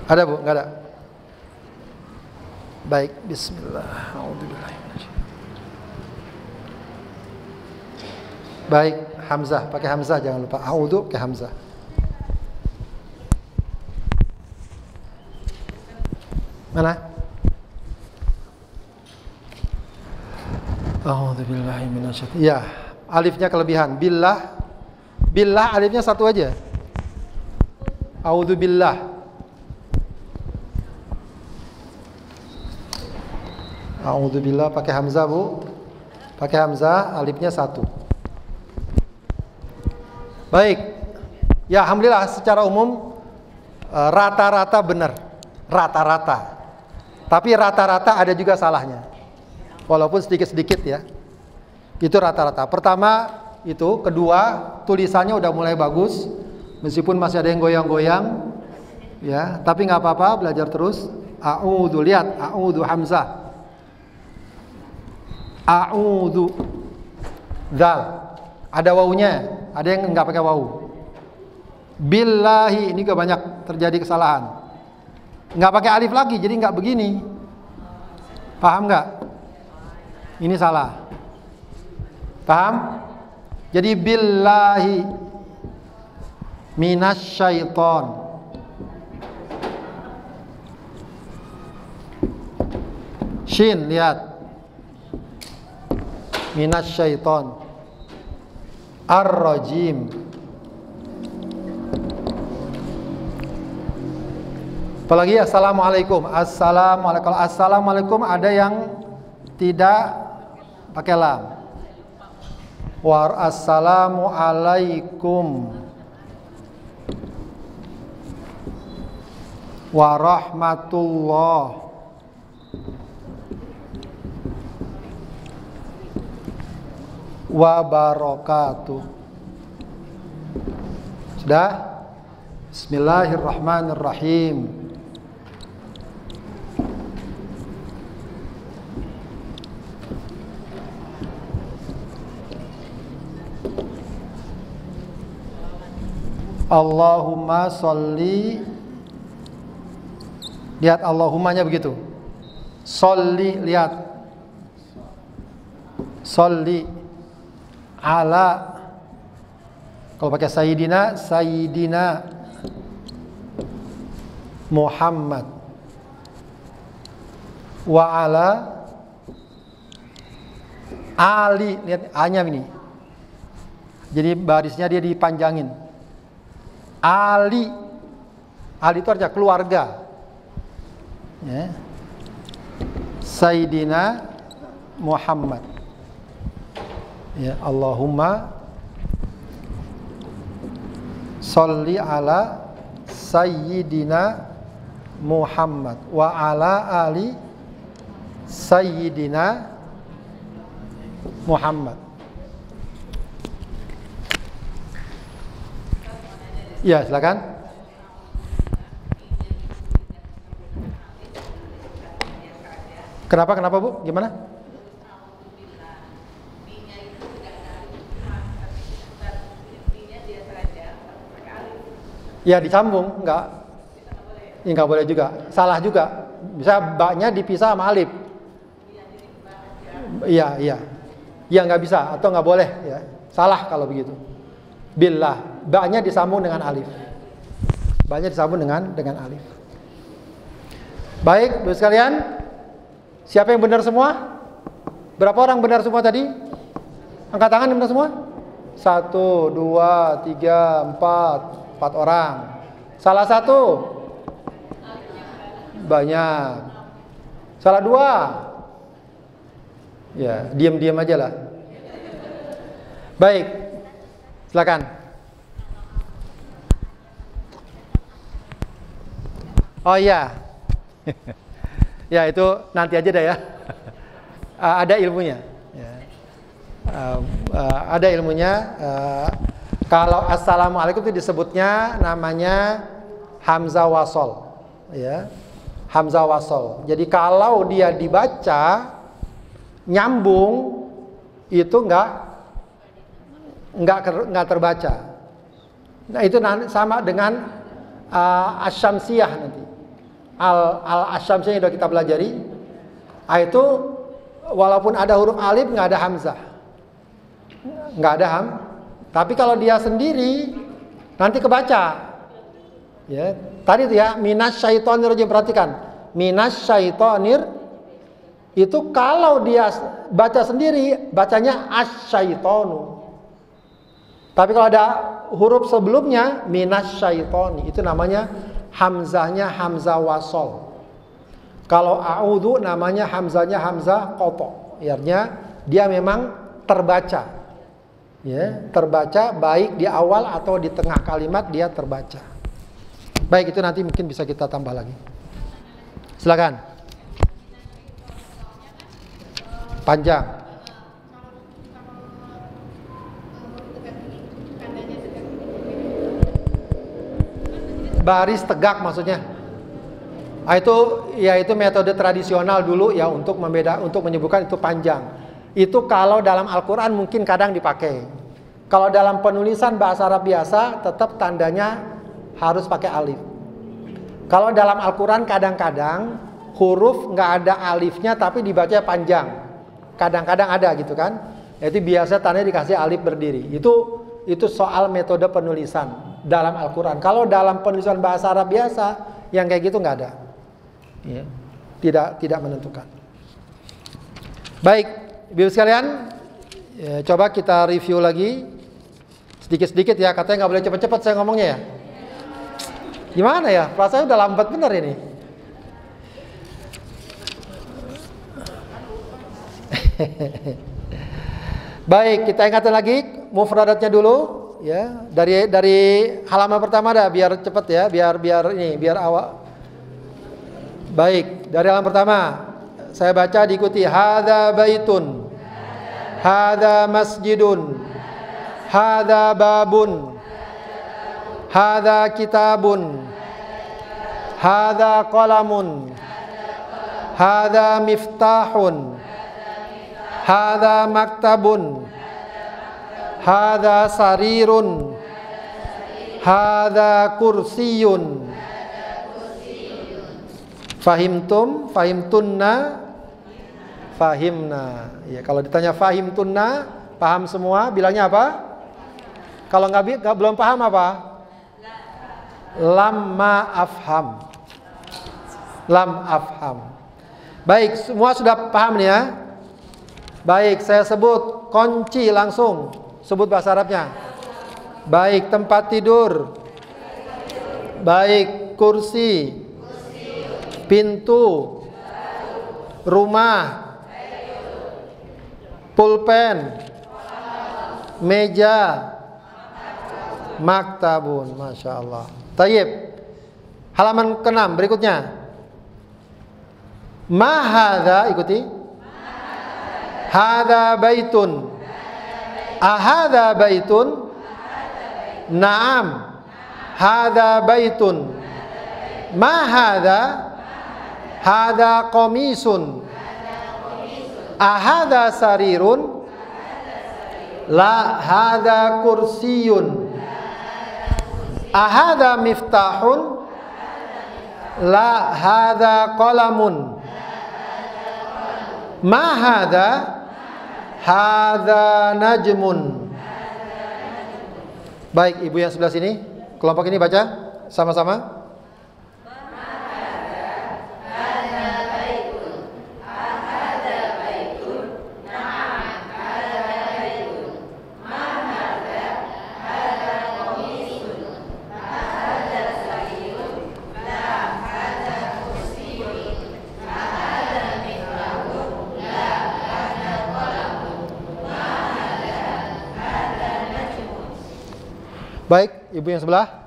Ada Bu? Nggak ada? Baik, bismillah. Baik, Hamzah, pakai Hamzah jangan lupa. A'udzu pakai Hamzah. Mana? A'udzubillahi minasyaitonir. Ya, alifnya kelebihan. Billah. Billah alifnya satu aja. A'udzubillah. A'udzubillah pakai Hamzah Bu. Pakai Hamzah, alifnya satu. Baik. Ya, alhamdulillah secara umum rata-rata benar. Rata-rata. Tapi rata-rata ada juga salahnya. Walaupun sedikit-sedikit ya. Itu rata-rata. Pertama itu, kedua tulisannya udah mulai bagus. Meskipun masih ada yang goyang-goyang ya, tapi nggak apa-apa, belajar terus. A'udzu, lihat, a'udzu Hamzah. A'udzu. Dzal. Ada wawunya, ada yang nggak pakai wawu. Billahi, ini juga banyak terjadi kesalahan. Nggak pakai alif lagi, jadi nggak begini. Paham nggak? Ini salah. Paham? Jadi billahi minasyaiton. Shin, lihat. Minasyaiton. Ar-rajim. Apalagi assalamualaikum. Assalamualaikum. Assalamualaikum ada yang tidak pakai lam. Assalamu alaikum warahmatullah wabarakatuh. Sudah? Bismillahirrahmanirrahim. Allahumma sholli. Lihat Allahumma-nya begitu. Sholli, lihat. Sholli ala. Kalau pakai Sayyidina, Sayyidina Muhammad wa ala Ali. Lihat A-nya ini. Jadi barisnya dia dipanjangin. Ali. Ali itu artinya keluarga. Ya. Sayyidina Muhammad. Ya, Allahumma sholli ala Sayyidina Muhammad wa ala ali Sayyidina Muhammad. Ya, silakan. Kenapa Bu? Gimana? Ya disambung, enggak. Ya, enggak boleh juga. Salah juga. Bisa ba-nya dipisah sama alif. Iya. Ya enggak bisa atau enggak boleh ya. Salah kalau begitu. Billah, ba-nya disambung dengan alif. Ba-nya disambung dengan alif. Baik, Bapak sekalian. Siapa yang benar semua? Berapa orang benar semua tadi? Angkat tangan yang benar semua? 1, 2, 3, 4. 4 orang. Salah satu? Banyak. Salah 2? Ya, diam-diam aja lah. Baik. Silakan. Oh iya. Ya itu nanti aja dah ya. Ada ilmunya. Ya. Ada ilmunya. Kalau assalamualaikum itu disebutnya namanya hamzah wasol, ya, hamzah wasol. Jadi kalau dia dibaca nyambung itu nggak terbaca. Nah itu sama dengan asyamsiyah nanti. Al-Asyamsiyah yang sudah kita pelajari, itu walaupun ada huruf alif nggak ada hamzah, nggak ada tapi kalau dia sendiri nanti kebaca. Ya, tadi itu ya, minasyaitonir rajim, perhatikan, minasyaitonir itu kalau dia baca sendiri bacanya asyaitonu. Tapi kalau ada huruf sebelumnya minasyaitoni, itu namanya hamzahnya hamzah wasol. Kalau a'udhu namanya hamzahnya hamzah qata'. Artinya dia memang terbaca. Ya, terbaca baik di awal atau di tengah kalimat dia terbaca. Baik, itu nanti mungkin bisa kita tambah lagi. Silakan. Panjang. Baris tegak maksudnya. Itu metode tradisional dulu ya untuk menyebutkan itu panjang. Itu kalau dalam Al-Qur'an mungkin kadang dipakai. Kalau dalam penulisan bahasa Arab biasa tetap tandanya harus pakai alif. Kalau dalam Al-Qur'an kadang-kadang huruf nggak ada alifnya tapi dibaca panjang. Kadang-kadang ada gitu kan. Itu biasa tandanya dikasih alif berdiri. Itu soal metode penulisan dalam Al-Qur'an. Kalau dalam penulisan bahasa Arab biasa yang kayak gitu nggak ada. Ya, tidak menentukan. Baik, Ibu sekalian, ya, coba kita review lagi sedikit-sedikit ya. Katanya nggak boleh cepet-cepet saya ngomongnya ya. Gimana ya? Rasanya udah lambat bener ini. Baik, kita ingatkan lagi mufradatnya dulu ya. Dari halaman pertama dah biar cepet ya, biar awal. Baik, dari halaman pertama saya baca diikuti. Hadza baitun, hadza masjidun, hadza babun, hadza kitabun, hadza qalamun, hadza miftahun, hadza maktabun, hadza sarirun, hadza kursiyun. Fahimtum, fahimtunna, fahimna. Ya, kalau ditanya fahimtunna, paham semua, bilangnya apa? Kalau nggak belum paham apa? Lam ma afham. Lam afham. Baik, semua sudah paham nih ya? Baik, saya sebut kunci langsung. Sebut bahasa Arabnya. Baik, tempat tidur. Baik, kursi. Pintu, rumah, pulpen, meja, maktabun. Masya Allah. Tayyib. Halaman ke-6 berikutnya. Ma hadza, ikuti. Hadza baitun. Ahadza baitun? Naam. Hadza baitun. Ma hadza? Hadza qamisun. Ahadza sarirun? La, hadza kursiyun. Ahadza miftahun? La, hadza qalamun. Ma hadza? Hadza najmun. Baik, ibu yang sebelah sini, kelompok ini baca sama-sama. Baik, ibu yang sebelah.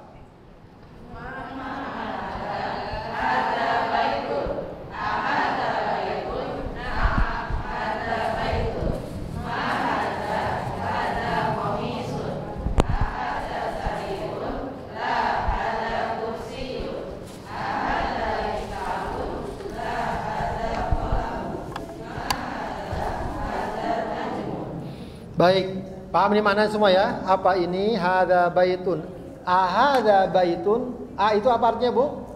Baik, paham ini maknanya semua ya? Apa ini? Hadza baitun. Ahadza baitun. A itu apa artinya, Bu?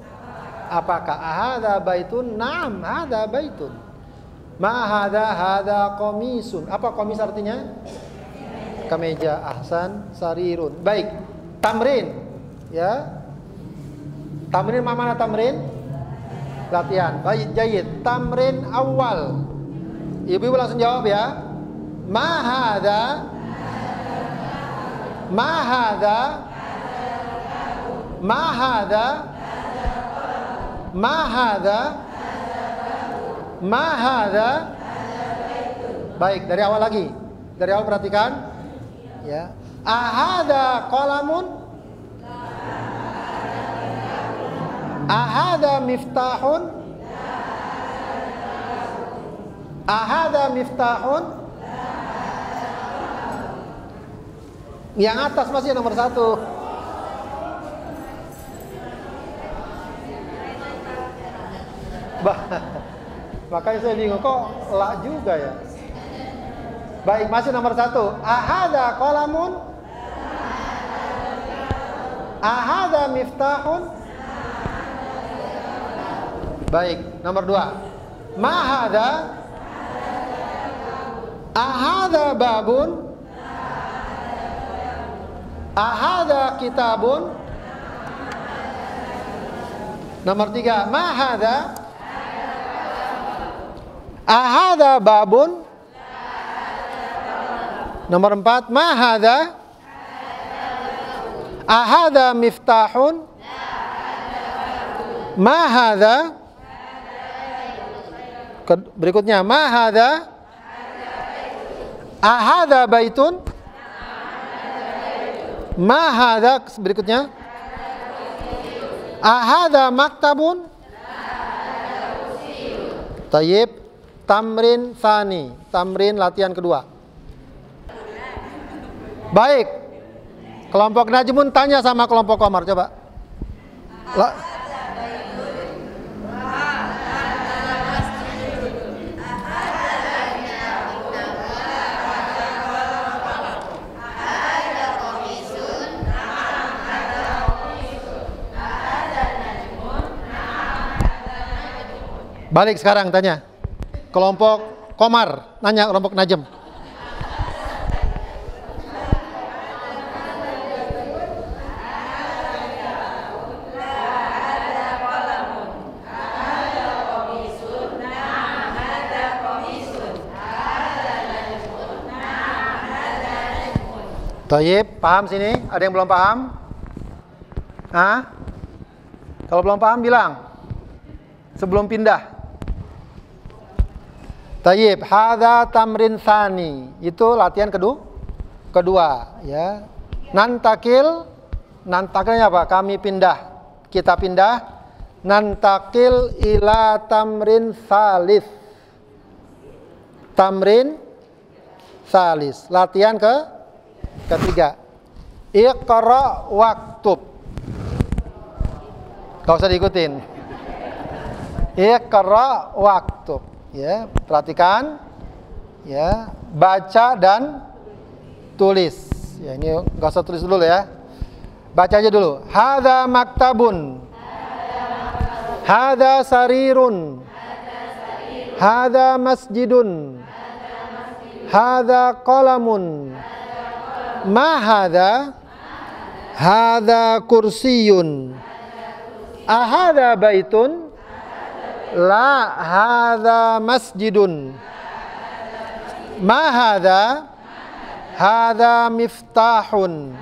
Apakah hadza baitun? Na'am, hadza baitun. Ma hadza qamisun. Apa qamis artinya? Kemeja. Ahsan, sarirun. Baik. Tamrin. Ya. Tamrin mana tamrin? Latihan. Baik, jayid. Tamrin awal. Ibu-ibu langsung jawab ya. Ma hadza? Ma hadza? Ma hadza? Ma hadza? Ma hadza? Baik, dari awal lagi. Dari awal perhatikan. Ya. Ahadza qalamun? Ahadza miftahun? Ahadza miftahun? Yang atas masih nomor 1. Makanya saya bingung, kok la juga ya. Baik, masih nomor 1. Ahadza qalamun? Ahadza miftahun? Baik, nomor 2. Ma hadza? Ahadza babun? Ahadza kitabun? Nomor 3. Ma hadza? Ahadza babun? Nomor 4. Ma hadza? Ahadza miftahun? Ma hadza? Berikutnya, ma hadza? Ahadza baitun? Ma hadza? Berikutnya, ahadza maktabun? Tayyib. Tamrin tsani, tamrin latihan kedua. Baik. Kelompok Najmun tanya sama kelompok Qamar, coba. Balik sekarang tanya. Kelompok Qamar nanya kelompok Najm. Tayyib, paham sini? Ada yang belum paham? Hah? Kalau belum paham bilang sebelum pindah. Tayyib, hadza tamrin tsani. Itu latihan kedua, ya. Nantakilnya apa? Kami pindah. Kita pindah. Nantakil ila tamrin tsalis. Tamrin tsalis. Latihan ketiga. Iqra waktub. Gak usah diikutin. Iqra waktub. Ya, perhatikan, ya, baca dan tulis. Ya, ini nggak usah tulis dulu ya, baca aja dulu. Hadza maktabun, hadza sarirun, hadza masjidun, hadza qalamun, ma hadza? Hadza kursiyun, ahadza baitun? La hadza masjidun. Ma hadza? Hadza miftahun.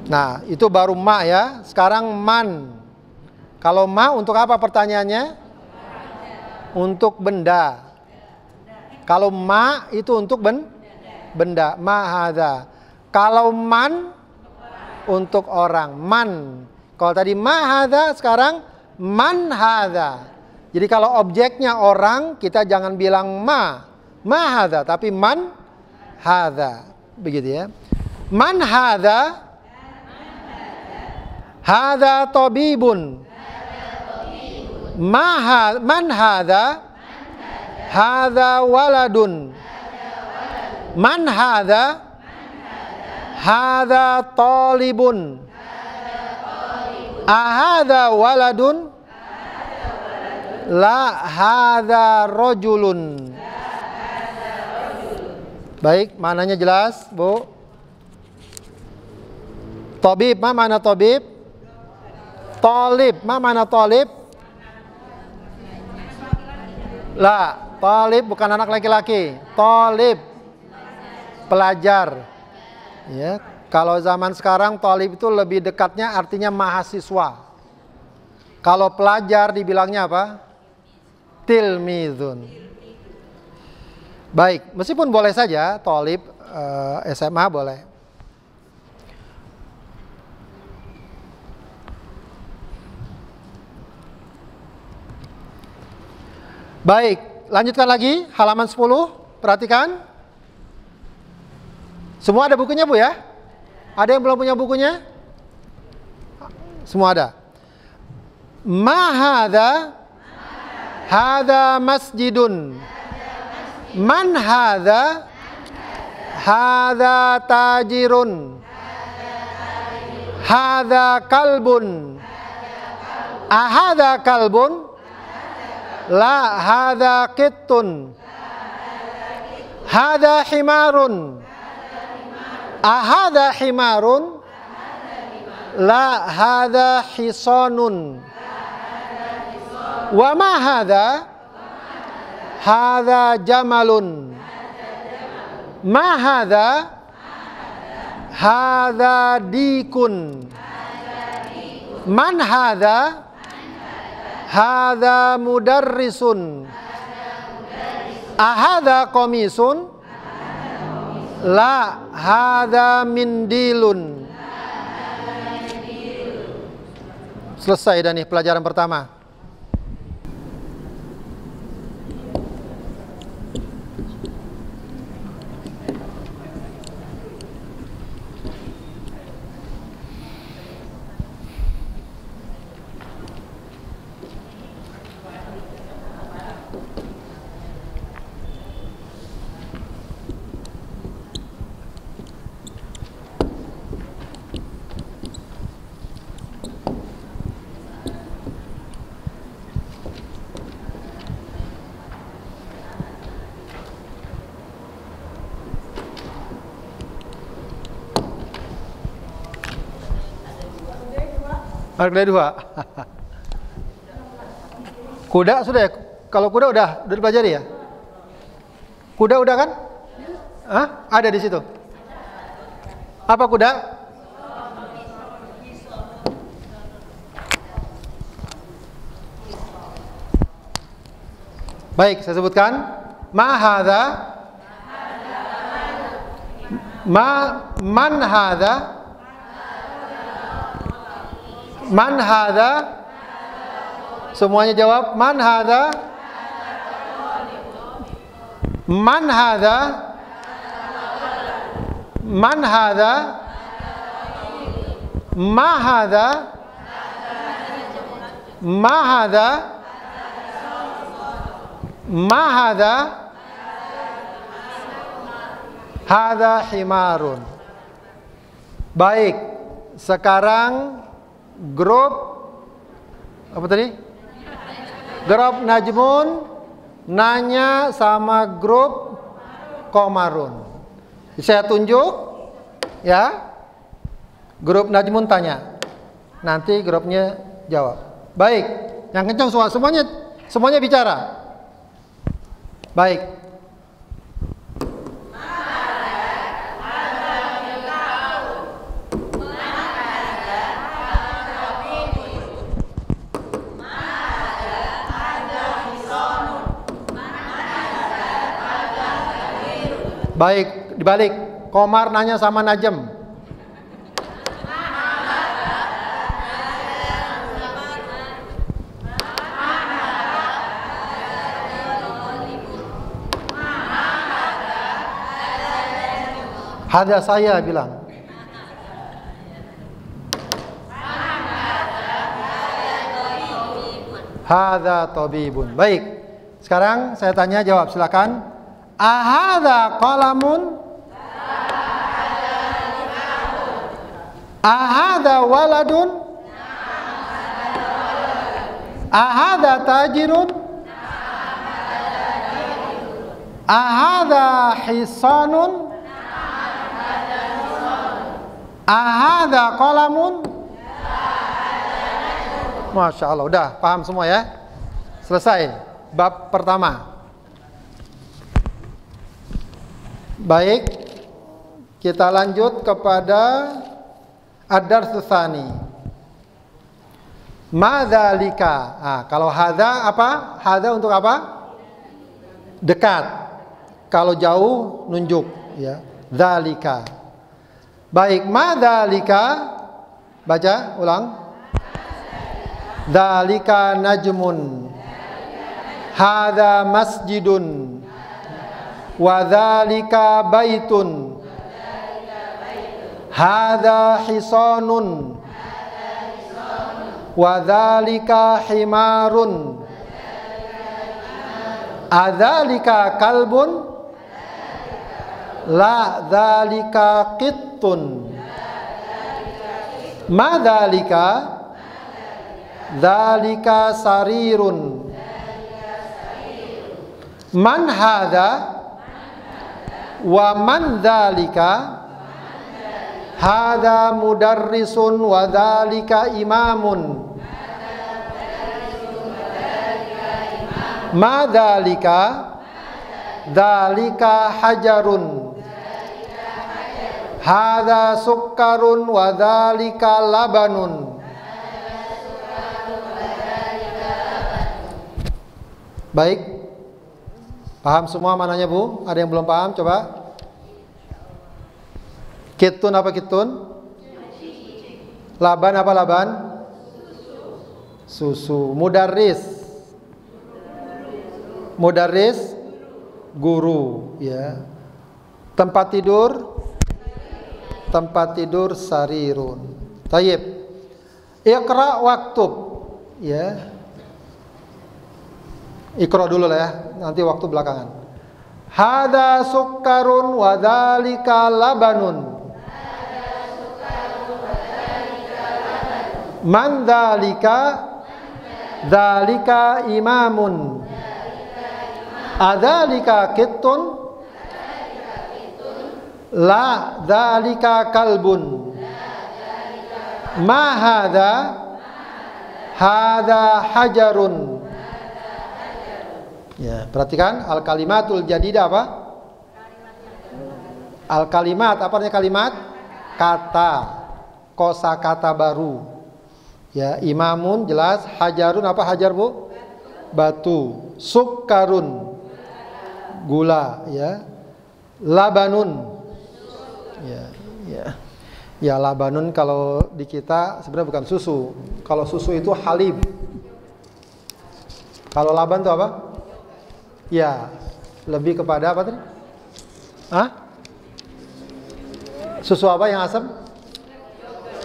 Nah, itu baru ma ya. Sekarang man. Kalau ma untuk apa pertanyaannya? Untuk benda. Kalau ma itu untuk benda. Ma hadza. Kalau man untuk orang. Man. Kalau tadi ma hadza, sekarang man hadza. Jadi kalau objeknya orang, kita jangan bilang ma hadza, tapi man hadza. Begitu ya. Man hadza? Hadza tabibun. Man hadza? Hadza waladun. Man hadza? Hadza talibun. Ahadza waladun? La hadza rajulun. Baik, maknanya jelas, Bu. Tabib, ma mana tabib? Talib, ma mana talib? La, talib bukan anak laki-laki. Talib, pelajar. Ya, kalau zaman sekarang talib itu lebih dekatnya artinya mahasiswa. Kalau pelajar dibilangnya apa? Tilmizun. Baik, meskipun boleh saja talib SMA boleh. Baik, lanjutkan lagi halaman 10. Perhatikan. Semua ada bukunya, Bu ya? Ada yang belum punya bukunya? Semua ada. Ma hadza? Hadza masjidun. Man hadza? Hadza tajirun. Hadza kalbun. Ahadza kalbun? La hadza qittun. Hadza himarun. Ahadza himarun? La hadza hisanun. Wa ma hadza? Hadza jamalun. Ma hadza? Hadza dikun. Man hadza? Hadza mudarrisun. Ahadza qamisun? La hadza mindilun. Selesai dah nih pelajaran pertama. Ada dua. Kuda sudah ya? Kalau kuda udah dipelajari ya? Kuda udah kan? Hah? Ada di situ. Apa kuda? Baik, saya sebutkan. Ma hadza? Man hadza? Man hadza? Semuanya jawab. Man hadza? Man hadza? Man hadza? Ma hadza? Ma hadza? Ma hadza? Hadza himarun. Baik, sekarang grup apa tadi? Grup Najmun nanya sama grup Komarun. Saya tunjuk ya. Grup Najmun tanya. Nanti grupnya jawab. Baik, yang kencang suara semuanya bicara. Baik. Baik, dibalik. Komar nanya sama Najem. Hada saya bilang. Hada tabibun. Baik. Sekarang saya tanya jawab silakan. Ahadza qalamun? Ahadza waladun? Ahadza tajirun? Ahadza hisanun? Ahadza qalamun? Masya Allah, udah paham semua ya? Selesai bab pertama. Baik, kita lanjut kepada ad-darsus tsani. Madzalika. Nah, kalau hadza apa? Hadza untuk apa? Dekat. Kalau jauh nunjuk, ya. Dzalika. Baik, madzalika. Baca ulang. Dzalika najmun. Hadza masjidun. Wa dzalika baitun. Hadza hisanun. Wa dzalika himarun. Adzalika kalbun? La dzalika qittun. Ma dzalika? Dzalika sarirun. Man hadza? Wa man dzalika? Hadza mudarrisun wa dzalika imamun. Ma dzalika? Dzalika hajarun. Hadza sukkarun wa dzalika labanun. Baik. Paham semua mananya, Bu? Ada yang belum paham? Coba. Kitun apa kitun? Laban apa laban? Susu. Mudarris. Mudarris guru, ya. Tempat tidur? Tempat tidur sarirun. Tayyib. Iqra waktub, ya. Iqra dulu lah ya, nanti waktu belakangan. Hadza sukkarun wa dzalika labanun. Man dzalika? Dzalika imamun. Adzalika qittun? La dzalika kalbun. Ma hadza? Hadza hajarun. Ya, perhatikan al-kalimatul jadidah apa? Al-kalimat, apa artinya kalimat? Kata, kosakata baru. Ya, imamun jelas, hajarun apa hajar, Bu? Batu. Sukkarun, gula, ya. Labanun. Ya, ya. Ya, labanun kalau di kita sebenarnya bukan susu. Kalau susu itu halib. Kalau laban itu apa? Ya, lebih kepada apa tadi? Hah? Susu apa yang asam?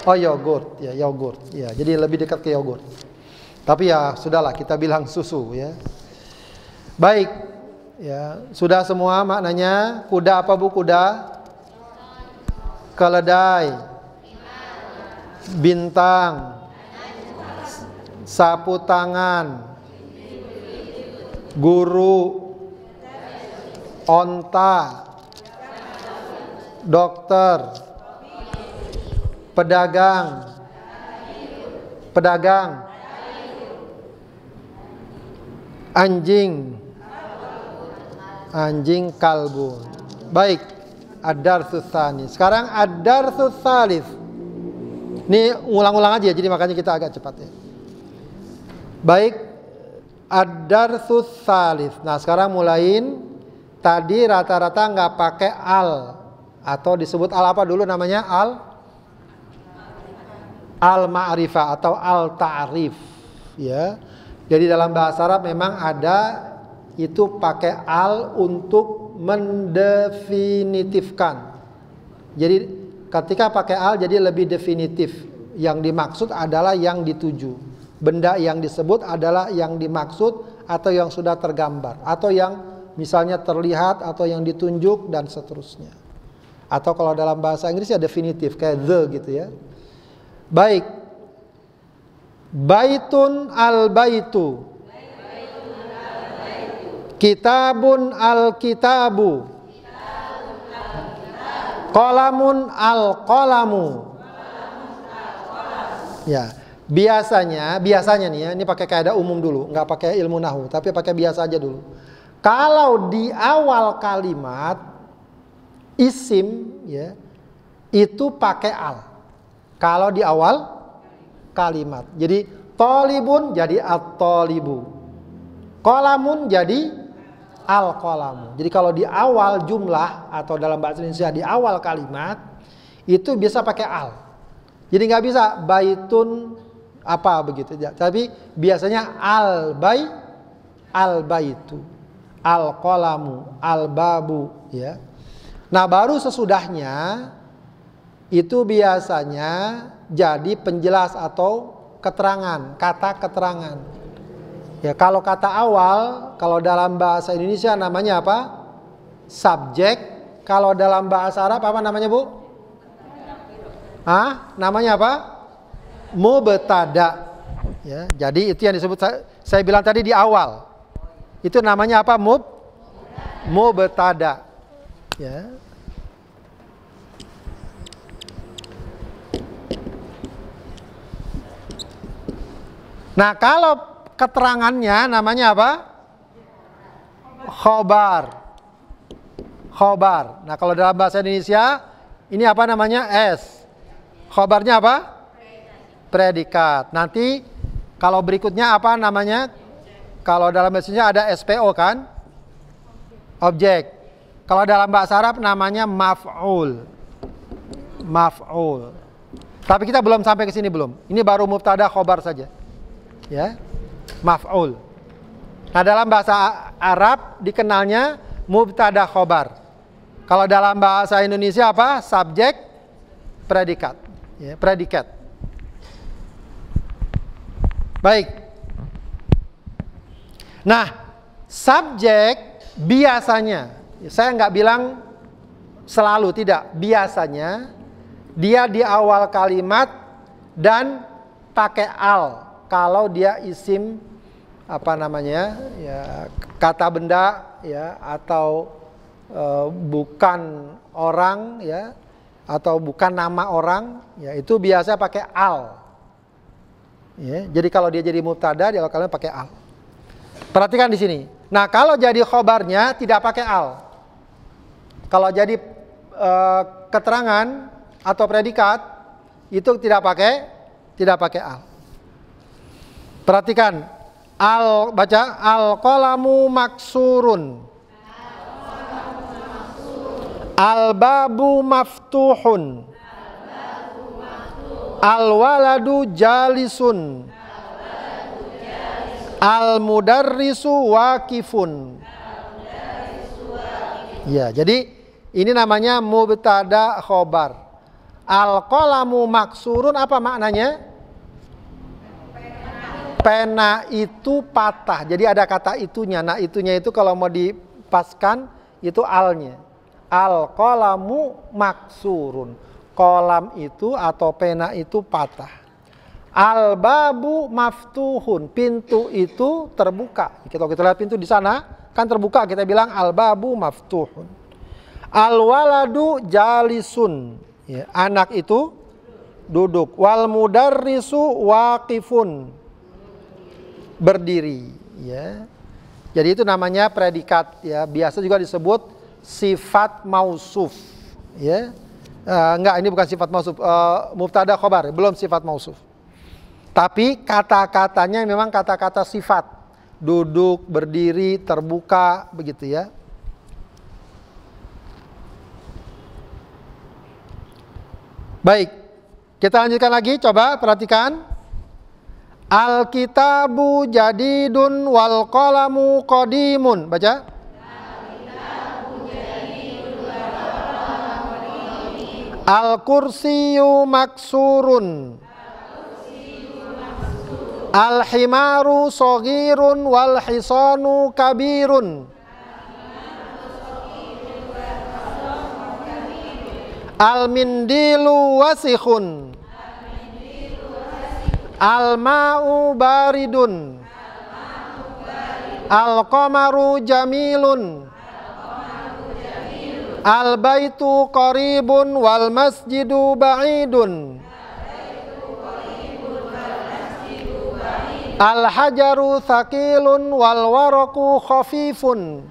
Oh, yogurt, ya, yogurt. Ya, jadi lebih dekat ke yogurt. Tapi ya sudahlah, kita bilang susu, ya. Baik. Ya, sudah semua maknanya. Kuda apa, Bu? Kuda? Keledai. Bintang. Sapu tangan. Guru, onta, dokter, pedagang, anjing, kalbun. Baik, ad-darsus tsani. Sekarang ad-darsus tsalits. Ini ulang-ulang aja, jadi makanya kita agak cepat, ya. Baik. Ad-darsus tsalits. Nah, sekarang mulain. Tadi rata-rata nggak pakai al, atau disebut al apa dulu namanya? Al-ma'rifah atau al-ta'rif, ya. Jadi dalam bahasa Arab memang ada itu pakai al untuk mendefinitifkan. Jadi ketika pakai al jadi lebih definitif. Yang dimaksud adalah yang dituju. Benda yang disebut adalah yang dimaksud atau yang sudah tergambar, atau yang misalnya terlihat, atau yang ditunjuk, dan seterusnya. Atau kalau dalam bahasa Inggris ya definitif, kayak the gitu, ya. Baik. Baitun al-baitu. Kitabun al-kitabu. Qalamun al-qalamu. Ya, biasanya nih ya, ini pakai kaidah umum dulu, nggak pakai ilmu nahwu, tapi pakai biasa aja dulu. Kalau di awal kalimat isim ya, itu pakai al. Kalau di awal kalimat. Jadi tolibun jadi at-tolibu. Qalamun jadi al-qalamu. Jadi kalau di awal jumlah atau dalam bahasa Indonesia di awal kalimat itu bisa pakai al. Jadi nggak bisa baitun apa begitu. Tapi biasanya al-baitu, al-qalamu, al-babu ya. Nah, baru sesudahnya itu biasanya jadi penjelas atau keterangan, kata keterangan. Ya, kalau kata awal, kalau dalam bahasa Indonesia namanya apa? Subjek. Kalau dalam bahasa Arab apa namanya, Bu? Namanya apa? Mubtada. Ya, jadi itu yang disebut saya bilang tadi di awal. Itu namanya apa? Mubtada. Ya. Nah, kalau keterangannya namanya apa? Khobar. Khobar. Nah, kalau dalam bahasa Indonesia ini apa namanya? S. Khobarnya apa? Predikat. Nanti kalau berikutnya apa namanya? Kalau dalam bahasa Indonesia ada SPO kan? Objek. Kalau dalam bahasa Arab namanya maf'ul. Maf'ul. Tapi kita belum sampai ke sini belum. Ini baru mubtada khobar saja. Ya, maf'ul. Nah, dalam bahasa Arab dikenalnya mubtada khobar. Kalau dalam bahasa Indonesia apa? Subjek, predikat. Ya, predikat. Baik. Nah, subjek biasanya, saya nggak bilang selalu, tidak. Biasanya dia di awal kalimat dan pakai al. Kalau dia isim apa namanya ya, kata benda ya, atau bukan orang ya, atau bukan nama orang ya, itu biasa pakai al ya. Jadi kalau dia jadi mubtada, dia kalian pakai al. Perhatikan di sini. Nah, kalau jadi khobarnya tidak pakai al. Kalau jadi keterangan atau predikat itu tidak pakai al. Perhatikan, baca al-qalamu maksurun, al-babu maftuhun, al-waladu jalisun, al-mudarrisu waqifun. Ya, jadi ini namanya mubtada khobar. Al-qalamu maksurun apa maknanya? Pena itu patah. Jadi ada kata itunya. Nah, itunya itu kalau mau dipaskan itu alnya. Al-qalamu maksurun. Kolam itu atau pena itu patah. Al-babu maftuhun. Pintu itu terbuka. Kalau kita lihat pintu di sana kan terbuka, kita bilang al-babu maftuhun. Al-waladu jalisun. Ya, anak itu duduk. Wal mudarrisu waqifun. Berdiri ya. Jadi itu namanya predikat ya, biasa juga disebut sifat mausuf ya. Enggak, ini bukan sifat mausuf, mubtada khobar, belum sifat mausuf. Tapi kata-katanya memang kata-kata sifat. Duduk, berdiri, terbuka begitu ya. Baik. Kita lanjutkan lagi, coba perhatikan. Al-kitabu jadidun wal qalamu qadimun. Baca. Al-kursiyu maksurun. Al-himaru soghirun wal hisanu kabirun. Al-mindilu wasikhun. Al-ma'u baridun. Al-qamaru jamilun. Al-baitu qaribun wal masjidu ba'idun. Al-hajaru thaqilun wal waraku khafifun.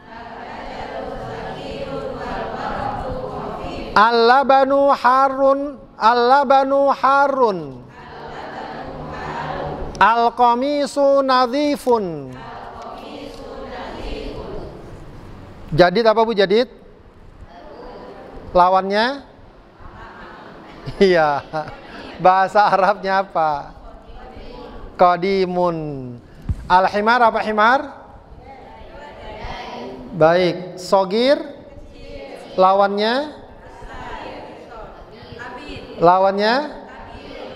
Al-labanu harun. Al-labanu harun. Al-qamisu nadhifun. Jadid apa Bu jadid? Lawannya? Iya. Bahasa Arabnya apa? Qadimun. Al-himar apa himar? Baik. Sogir? Lawannya? Lawannya?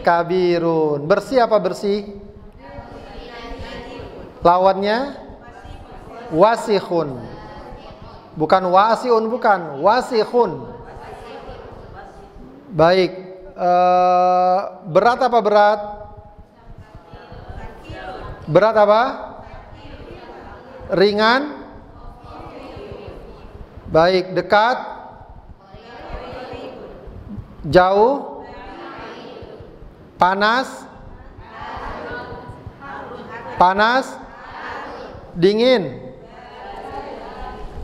Kabirun. Bersih apa bersih? Lawannya? Wasihun. Bukan wasiun, bukan. Wasihun. Baik. Berat apa berat? Berat apa? Ringan? Baik. Dekat? Jauh? Panas? Panas? Dingin?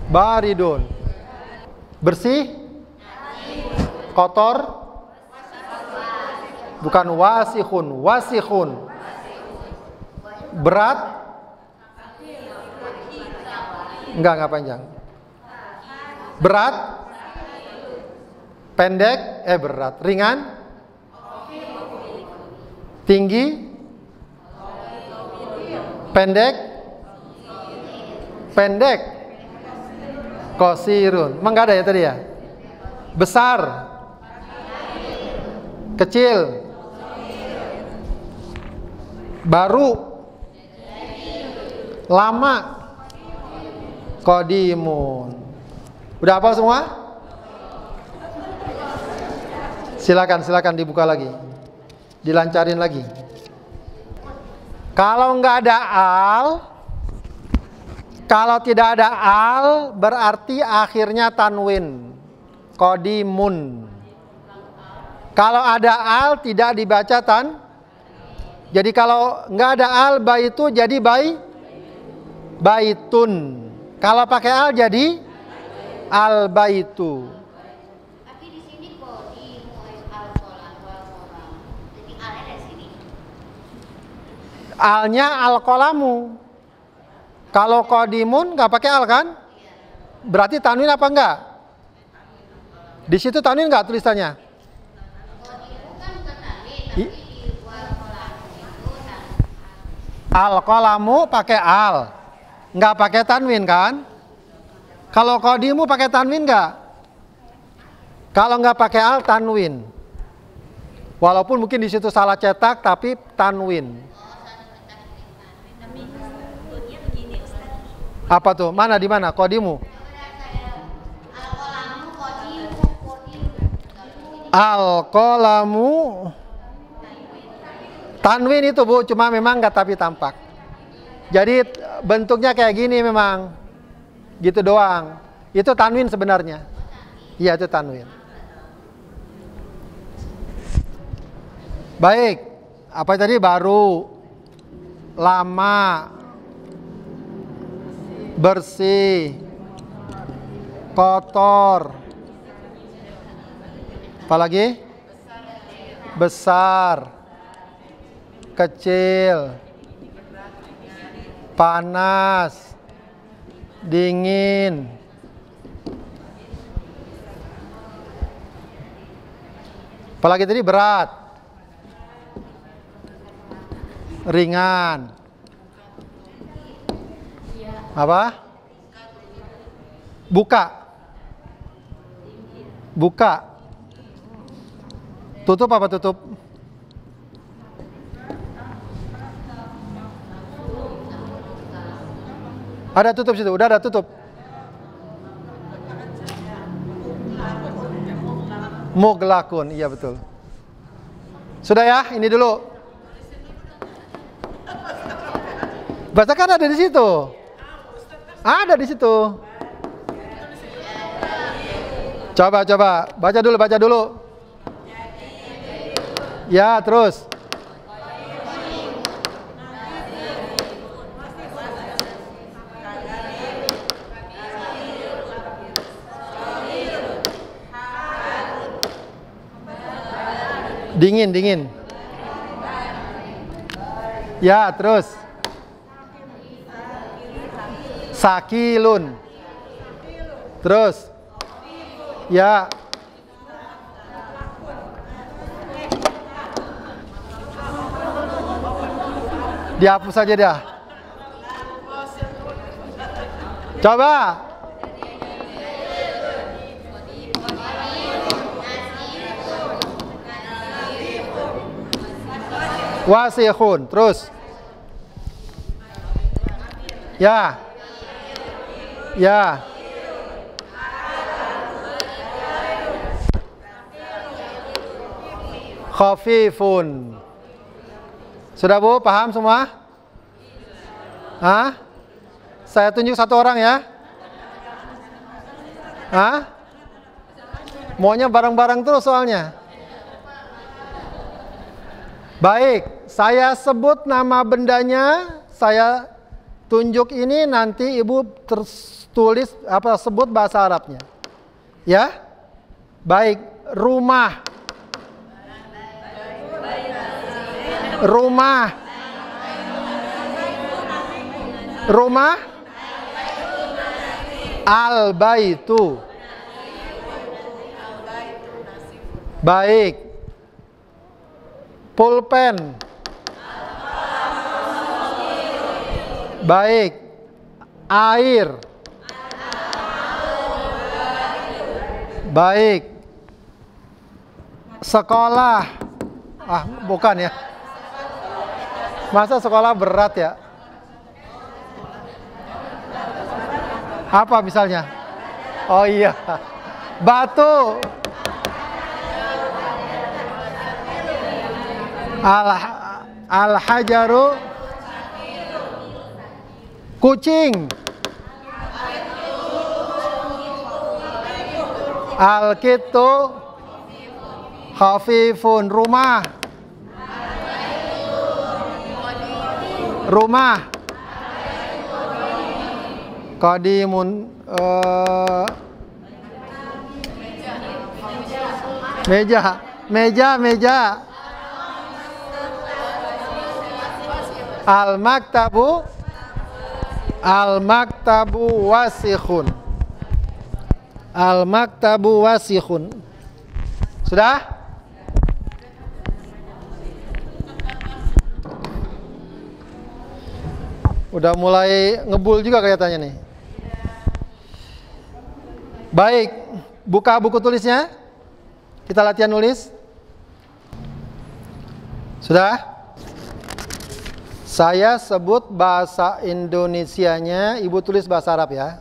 Baridun. Bersih? Kotor? Bukan wasihun, wasihun. Berat? Enggak panjang. Berat? Pendek? Berat. Ringan? Tinggi? Pendek? Pendek? Qasirun. Emang gak ada ya tadi ya? Besar? Kecil? Baru? Lama? Qadimun. Udah hafal semua? Silakan dibuka lagi. Dilancarin lagi. Kalau nggak ada al, kalau tidak ada al berarti akhirnya tanwin. Qadimun. Kalau ada al tidak dibaca tan. Jadi kalau nggak ada al baitu jadi baitun. Kalau pakai al jadi al baitu. Tapi di sini qadimu al-qolam wal-qolam. Jadi alnya dari sini. Alnya al-qolamu. Kalau qadimun nggak pakai al kan? Berarti tanwin apa enggak? Di situ tanwin nggak tulisannya? Qadimu kan bukan tanwin, tapi di wal-qolam itu tanwin. Al-qolamu pakai al, nggak pakai tanwin kan? Kalau qadimu pakai tanwin nggak? Kalau nggak pakai al tanwin. Walaupun mungkin di situ salah cetak tapi tanwin. Apa tuh? Mana di mana? Qadimu. Al-qolamu qadimu. Al-qolamu tanwin itu Bu, cuma memang nggak tapi tampak. Jadi bentuknya kayak gini memang. Gitu doang. Itu tanwin sebenarnya. Iya, itu tanwin. Baik. Apa tadi? Baru, lama, bersih, kotor. Apalagi? Besar, kecil, panas, dingin. Apalagi tadi? Berat, ringan. Apa? Buka. Buka. Tutup apa tutup? Ada tutup situ, udah ada tutup. Muglakun, iya betul. Sudah ya, ini dulu. Bacakan ada di situ. Ada di situ. Coba, baca dulu. Ya, terus. Dingin. Ya, terus. Sakilun. Terus. Ya. Dihapus saja dah. Coba. Wasihun. Terus. Ya. Khafifun. Sudah Bu, paham semua? Hah? Saya tunjuk satu orang ya. Hah? Maunya bareng-bareng terus soalnya. Baik, saya sebut nama bendanya, saya tunjuk ini, nanti Ibu tertulis sebut bahasa Arabnya. Ya? Baik, rumah. Al-baitu. Baik. Pulpen. Baik. Air. Baik. Sekolah. Bukan ya. Masa sekolah berat ya? Apa misalnya? Oh iya. Batu. Al-hajaru. Kucing. Al-kitu. Khafifun. Rumah. Qadimun. Meja. Al-maktabu wasikhun. Sudah? Udah mulai ngebul juga kelihatannya nih. Baik, buka buku tulisnya. Kita latihan nulis. Sudah? Saya sebut bahasa Indonesianya, Ibu tulis bahasa Arab ya.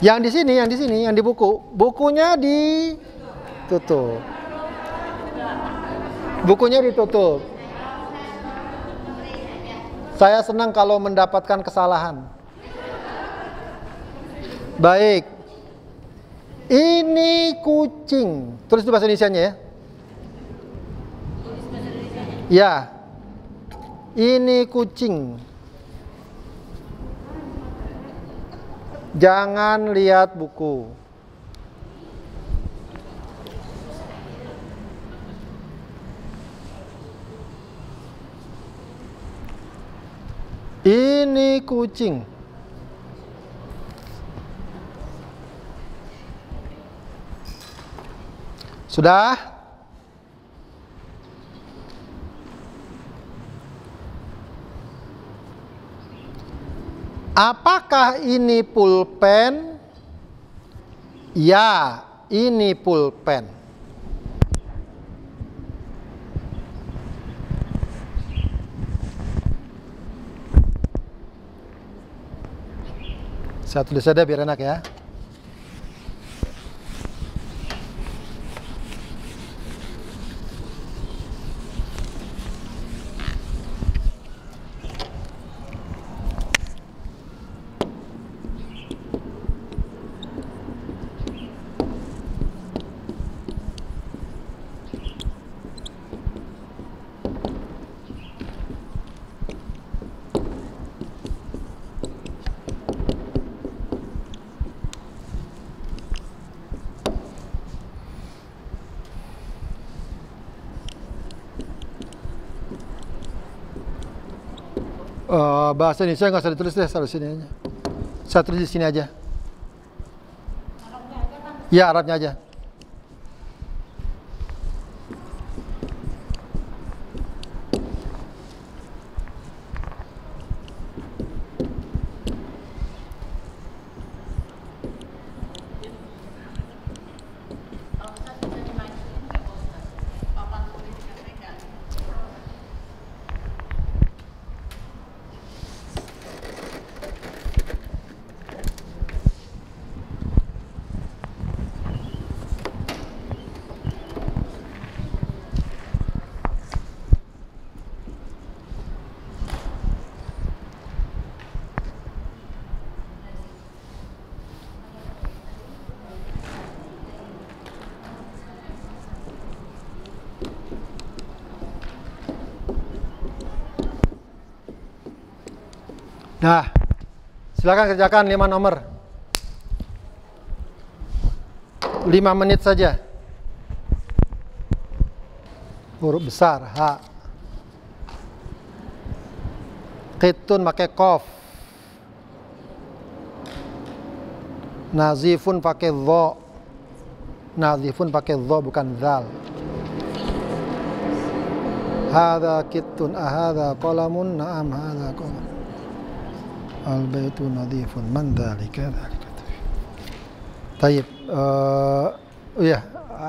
Yang di sini, yang di buku. Bukunya ditutup. Saya senang kalau mendapatkan kesalahan. Baik. Ini kucing. Tulis di bahasa Indonesianya ya. Ya. Ini kucing. Jangan lihat buku. Ini kucing. Sudah? Apakah ini pulpen? Ya, ini pulpen. Saya tulis saja biar enak ya. Bahasa Indonesia nggak usah ditulis deh, taruh sini aja. Saya tulis di sini aja. Ya, Arabnya aja. Nah, silakan kerjakan 5 nomor. 5 menit saja. Huruf besar H. Qitun pakai qaf. Nazifun pakai dha. Nazifun pakai dha bukan dzal. Hadza qitun, ahadza qalamun, na'am hadza qalam. Al-baitu nadhifun, man dzalika dzalika. Tayyib. Iya,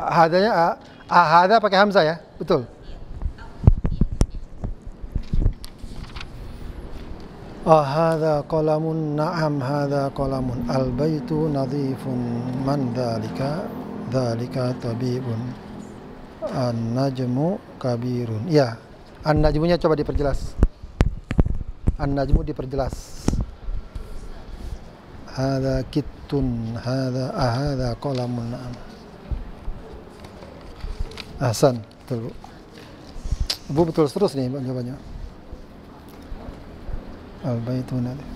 hadanya hada pakai hamzah ya, betul. Hada qalamun, na'am hada qalamun. Al-baitu nadhifun, man dzalika dzalika tabibun. An-najmu kabirun. Ya, an-najmunya coba diperjelas. An-najmu diperjelas. Hada kittun, hada qalamun, na'am. Ahsan, betul Bu. Bu betul terus nih jawabannya. Al-baitu nadhif.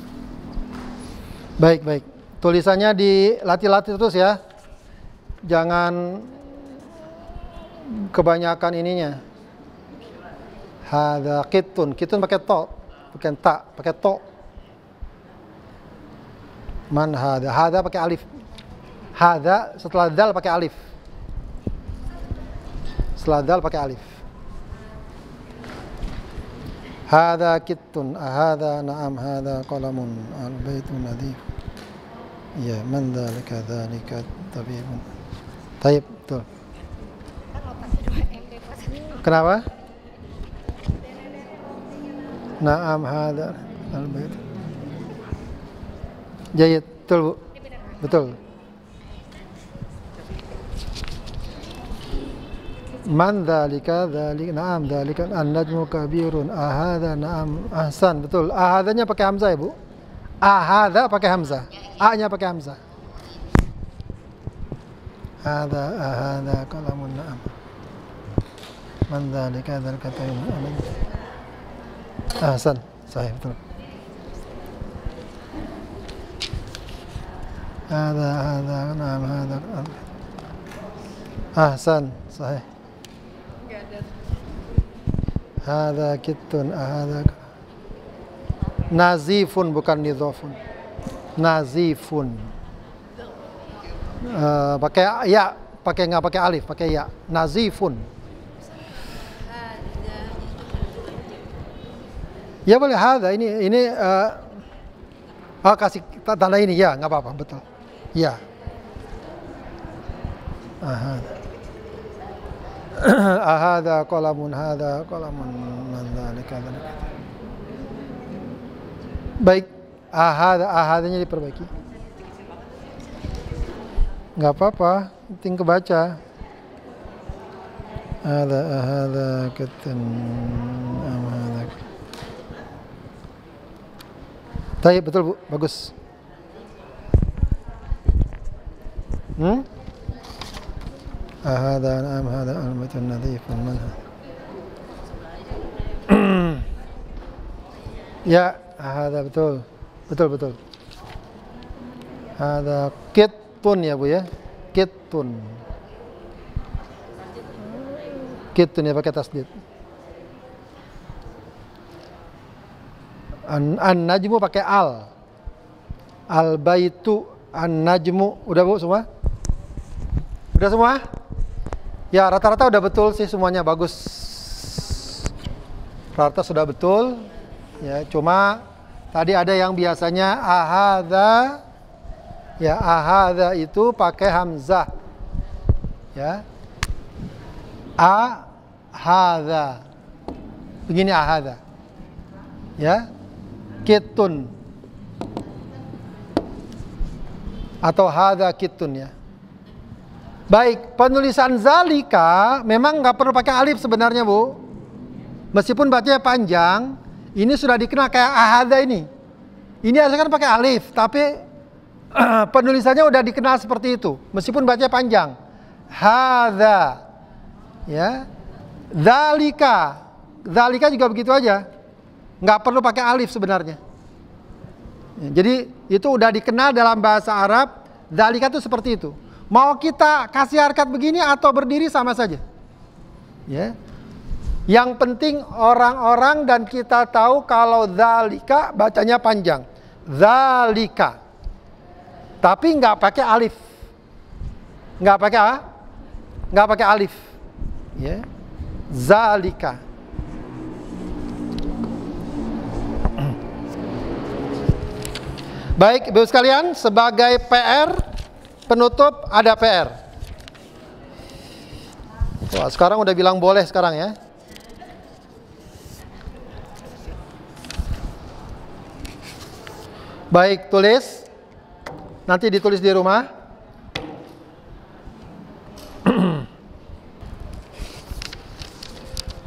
Baik. Tulisannya dilatih-latih terus ya. Jangan kebanyakan ininya. Hada kittun pakai to, bukan ta, pakai to. Man hada pakai alif. Hada setelah dal pakai alif. Setelah dal pakai alif. Hada kittun, hada na'am, hada qalamun, al-baitu nadhif. Ya, man dzalika dzalika tabibun. Tayyib, betul. Kenapa? Na'am hada al-baitu. Jayid, betul Bu. Betul. Man dzalika dzalika, na'am dzalika an-najmu kabirun. Ahadza, na'am, ahsan, betul. Ahadzanya pakai hamzah ya Bu. Ahadza pakai hamzah. A-nya pakai hamzah. Ahadza qalamun, na'am. Man dzalika dzalika tabibun. Ahsan, sahih betul. Hada na'am hada. Ahsan, sahih. Hada kittun, hada. Nazifun bukan nidhafun. Nazifun. Pakai ya, nggak pakai alif, pakai ya. Nazifun. Ya boleh hada ini kasih tanda ini ya, nggak apa-apa, betul. Ya. Ahada qalamun, hada qalamun, man dzalika dzalika. Baik, ahadanya diperbaiki. Nggak apa-apa, penting kebaca. Ahada katan amada. Baik, betul Bu, bagus. Ahada na'am hada al-baitu nadhifun, man. Ya, hada betul. Betul. Hada kittun ya Bu ya. Kittun ya pakai tasdid. An-najmu pakai al. Al-baitu, an-najmu. Udah Bu semua? Udah semua? Ya, rata-rata udah betul sih semuanya, bagus. Rata sudah betul. Ya, cuma tadi ada yang biasanya ahadza. Ya, ahadza itu pakai hamzah. Ya. Ahadza. Begini ahadza. Ya. Kitun. Atau hadza kitun ya. Baik, penulisan zalika memang nggak perlu pakai alif sebenarnya Bu. Meskipun bacanya panjang, ini sudah dikenal kayak ahadza ini. Ini harusnya kan pakai alif, tapi penulisannya udah dikenal seperti itu. Meskipun bacanya panjang. Hadza. Ya. Zalika. Zalika juga begitu aja. Nggak perlu pakai alif sebenarnya. Jadi itu udah dikenal dalam bahasa Arab. Zalika itu seperti itu. Mau kita kasih harkat begini atau berdiri sama saja. Ya. Yang penting orang-orang dan kita tahu kalau zalika bacanya panjang. Zalika. Tapi nggak pakai alif. Nggak pakai apa? Nggak pakai alif. Ya. Zalika. Baik, Ibu sekalian, sebagai PR penutup ada PR. Wah, sekarang udah bilang boleh sekarang ya. Baik, tulis. Nanti ditulis di rumah.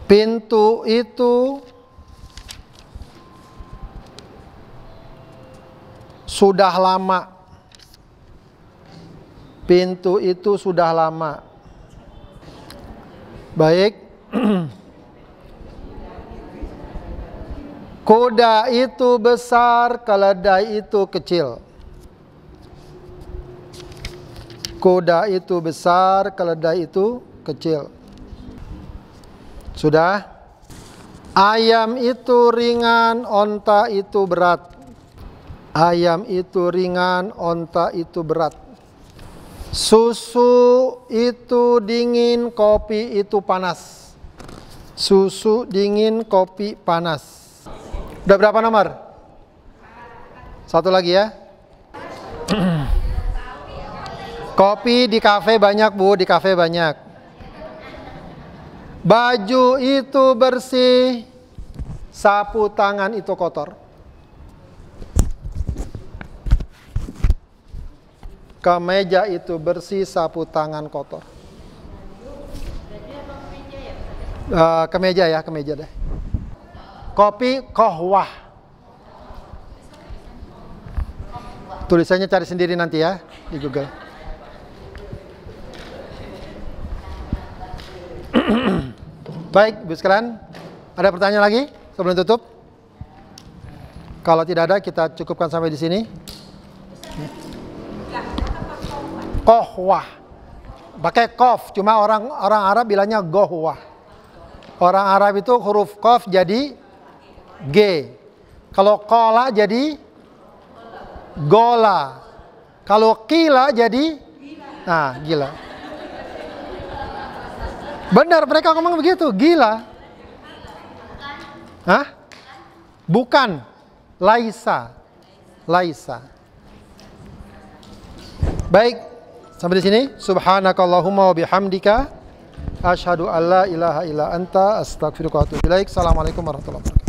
Pintu itu sudah lama. Pintu itu sudah lama. Baik. Kuda itu besar, keledai itu kecil. Kuda itu besar, keledai itu kecil. Sudah? Ayam itu ringan, onta itu berat. Ayam itu ringan, onta itu berat. Susu itu dingin, kopi itu panas. Susu dingin, kopi panas. Udah berapa nomor? Satu lagi ya. Kopi di kafe banyak Bu, di kafe banyak. Baju itu bersih, sapu tangan itu kotor. Kemeja itu bersih, sapu tangan kotor. Kemeja ya, kemeja deh. Kopi kohwah. Tulisannya cari sendiri nanti ya di Google. Baik, Ibu sekalian, ada pertanyaan lagi sebelum tutup? Kalau tidak ada, kita cukupkan sampai di sini. Kohwah, pakai kof, cuma orang Arab bilangnya gohwah. Orang Arab itu huruf kof jadi G. Kalau kola jadi gola. Kalau kila jadi gila. Benar, mereka ngomong begitu, gila. Hah? Bukan, laisa. Laisa. Baik, sampai di sini. Subhanakallahumma wa bihamdika asyhadu an la ilaha illa anta astaghfiruka wa atubu ilaik. Assalamualaikum warahmatullahi wabarakatuh.